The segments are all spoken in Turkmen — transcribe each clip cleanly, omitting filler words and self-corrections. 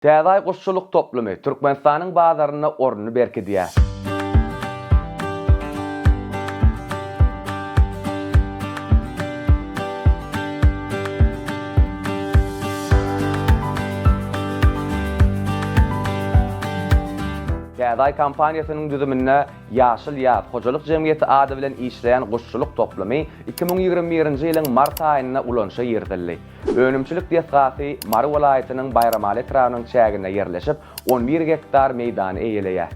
Täze guşçulyk toplumy Türkmenistanyň bazaryna ornuny berkidýär. Täze kampaniýasynyň düzümine Ýaşyl ýaz hojalyk jemgyýeti ady bilen işleýän guşçulyk toplumy 2021-nji ýylyň mart aýyna ulanşa ýerdildi. Önümçilik desgasy Mary welaýatynyň Bayramaly trawynyň çägine ýerleşip 11 hektar meýdany eýeleýär.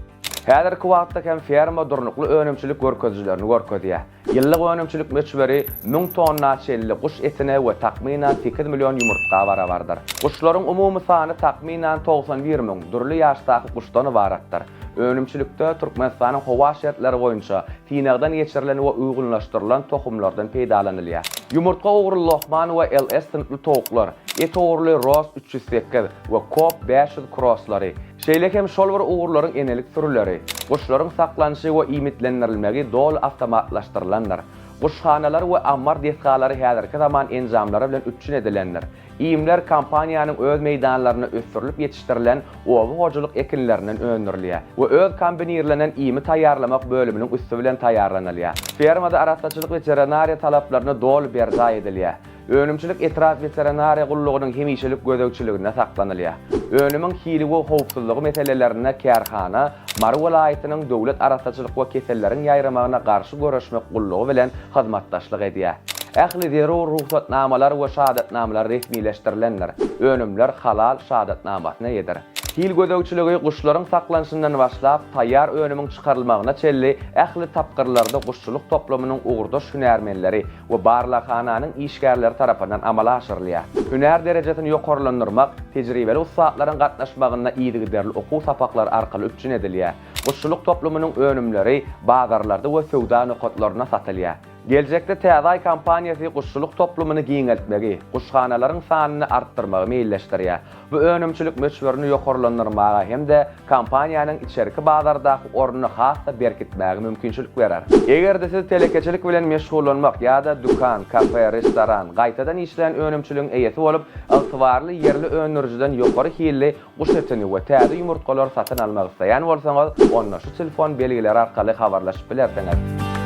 Häzirki wagtda hem ferma durnukly önümçilik görkezjilerini görkezýär. Ýyllyk önümçilik meçberi 1000 tonna çelli guş etine we takminan 8 milyon ýumurtga barabardyr. Guşlaryň umumy sany takminan 91 000 durly ýaşdaky guşdan ibaratdyr. Önümçilikde Türkmenistanyň howa şertleri boýunça tinagdan geçirilen we uygullaşdyrylan tohumlardan peýdalanylýar. Ýumurtga ugry lohman we LS synply towuklar, et ugry Ross 308 we Kop 500 crosslary, şeýle hem şol bir ugurlaryň enelik türleri, guşlaryň saklanyşy we imitlendirilmegi dol awtomatlaşdyrylanlar. Guşxanalar we ammar desgalary häzirki zaman enjamlary bilen üçin edilenler. İýimler kampaniýanyň öz meýdanlaryna ösürilip ýetişdirilen owy hojalyk ekinlerinden öňürilýär we öz kombinirlenen iýimi taýýarlamak bölüminiň üstü bilen taýýarlanylýar. Fermada araççylyk we veterinariýa talaplaryna dol berza edilýär. Önümçilik etraf veterinariýa gullugynyň hemişelik gözegçiligine saklanylýar. Önümiň hili we howpsuzlygy meselelerine kärhana Mary welaýatynyň döwlet araççylyk we keselleriň ýaýramagyna garşy görüşmek gullugy bilen hyzmatdaşlyk edýär. Ähli derur ruhsatnamalar we şahadatnamalar resmileşdirilenler. Önümler halal şahadatnamasyna eder. Hil gözegçiligi guşlaryň saklanşyndan başlap taýýar önümiň çykarylmagyna çelli ähli tapgyrlarda guşçulyk toplumynyň ugurdaş hünärmenleri we barlahanyň işgärleri tarapyndan amala aşyrylýar. Hünär derejesini ýokarlandyrmak, tejribeli ustalaryň gatnaşmagyna ýygyderli okuw sapaklary arkaly üçin edilýär. Guşçulyk toplumynyň önümleri bazarlarda we sowda nokatlaryna satylýar. Gelecekde Täze kampaniýasy guşçulyk toplumyny giňeltmegi, guşxanalaryň sanyny artdyrmagy meýilleşdirýär. Bu önümçilik meçberini ýokarlandyrmaga hem-de kampaniýanyň içerki bazardaky ornuny hasda berkitmäge mümkinçilik berer. Egerde siz telekeçilik bilen meşgullanmak ýa-da dukan, kafe, restoran, gaýtadan işleýän önümçiligiň eýesi bolup, ygtybarly yerli önürjiden ýokary hilli guş etini we täze ýumurtgalar satyn almak isleýän bolsaňyz, onda şu telefon belgileri arkaly habarlaşyp bilersiňiz.